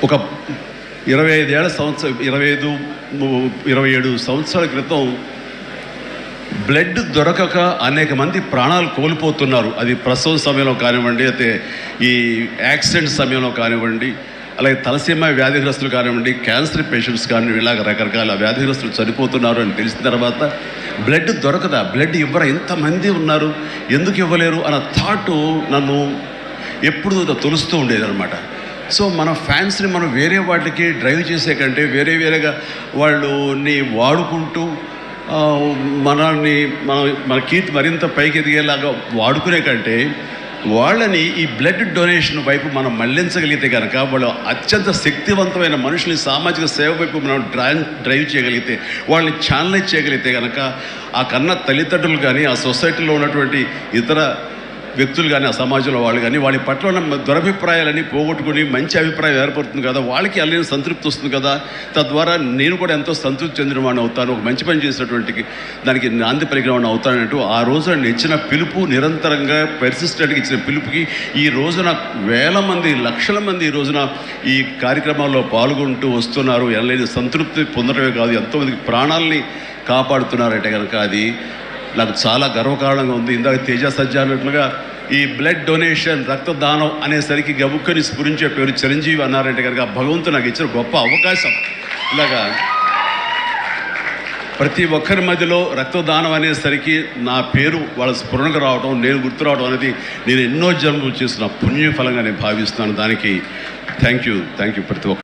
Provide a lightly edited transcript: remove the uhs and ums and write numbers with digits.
ఒక 27 సంవత్సరాల క్రితం బ్లడ్ దొరకక అనేక మంది ప్రాణాలు కోల్పోతున్నారు. అది ప్రసవం సమయంలో కానివ్వండి, అయితే ఈ యాక్సిడెంట్ సమయంలో కానివ్వండి, అలాగే తలసీమ వ్యాధిగ్రస్తులు కానివ్వండి, క్యాన్సర్ పేషెంట్స్ కానివ్వండి, ఇలాగ రకరకాల వ్యాధిగ్రస్తులు చనిపోతున్నారు అని తెలిసిన తర్వాత బ్లడ్ దొరకదా, బ్లడ్ ఇవ్వరా, ఎంతమంది ఉన్నారు, ఎందుకు ఇవ్వలేరు అన్న థాటు నన్ను ఎప్పుడు తొలుస్తూ ఉండేదన్నమాట. సో మన ఫ్యాన్స్ని మనం వేరే వాటికి డ్రైవ్ చేసే కంటే వేరేగా వాళ్ళని వాడుకుంటూ మన కీర్తి మరింత పైకి ఎదిగేలాగా వాడుకునే కంటే వాళ్ళని ఈ బ్లడ్ డొనేషన్ వైపు మనం మళ్లించగలిగితే కనుక, వాళ్ళు అత్యంత శక్తివంతమైన మనుషుల్ని సామాజిక సేవ వైపు మనం డ్రైవ్ చేయగలిగితే, వాళ్ళని ఛానలైజ్ చేయగలిగితే కనుక, ఆ కన్న తల్లిదండ్రులు కానీ, ఆ సొసైటీలో ఉన్నటువంటి ఇతర వ్యక్తులు కానీ, ఆ సమాజంలో వాళ్ళు కానీ, వాళ్ళ పట్ల ఉన్న దురభిప్రాయాలని పోగొట్టుకుని మంచి అభిప్రాయం ఏర్పడుతుంది కదా, వాళ్ళకి అల్లని సంతృప్తి వస్తుంది కదా, తద్వారా నేను కూడా ఎంతో సంతృప్తి చెందిన వాడిని అవుతాను, ఒక మంచి పని చేసినటువంటి దానికి నాంది పలికిన వాడిని అవుతానంటూ ఆ రోజు ఇచ్చిన పిలుపు, నిరంతరంగా పెర్సిస్టెంట్గా ఇచ్చిన పిలుపుకి ఈ రోజున వేల మంది, లక్షల మంది ఈ రోజున ఈ కార్యక్రమాల్లో పాల్గొంటూ వస్తున్నారు. ఎనలేని సంతృప్తి పొందడమే కాదు, ఎంతోమందికి ప్రాణాలని కాపాడుతున్నారంటే కనుక అది నాకు చాలా గర్వకారణంగా ఉంది. ఇందాక తేజ సజ్జ అన్నట్లుగా ఈ బ్లడ్ డొనేషన్, రక్తదానం అనేసరికి గబుక్కని స్ఫురించే పేరు చిరంజీవి అన్నారంటే కనుక భగవంతుడు నాకు ఇచ్చిన గొప్ప అవకాశం. ఇలాగా ప్రతి ఒక్కరి మధ్యలో రక్తదానం అనేసరికి నా పేరు వాళ్ళ స్ఫురణకు రావడం, నేను గుర్తు రావడం అనేది నేను ఎన్నో జన్మలు చేసిన పుణ్యఫలంగా నేను భావిస్తున్నాను. దానికి థ్యాంక్ యూ ప్రతి ఒక్క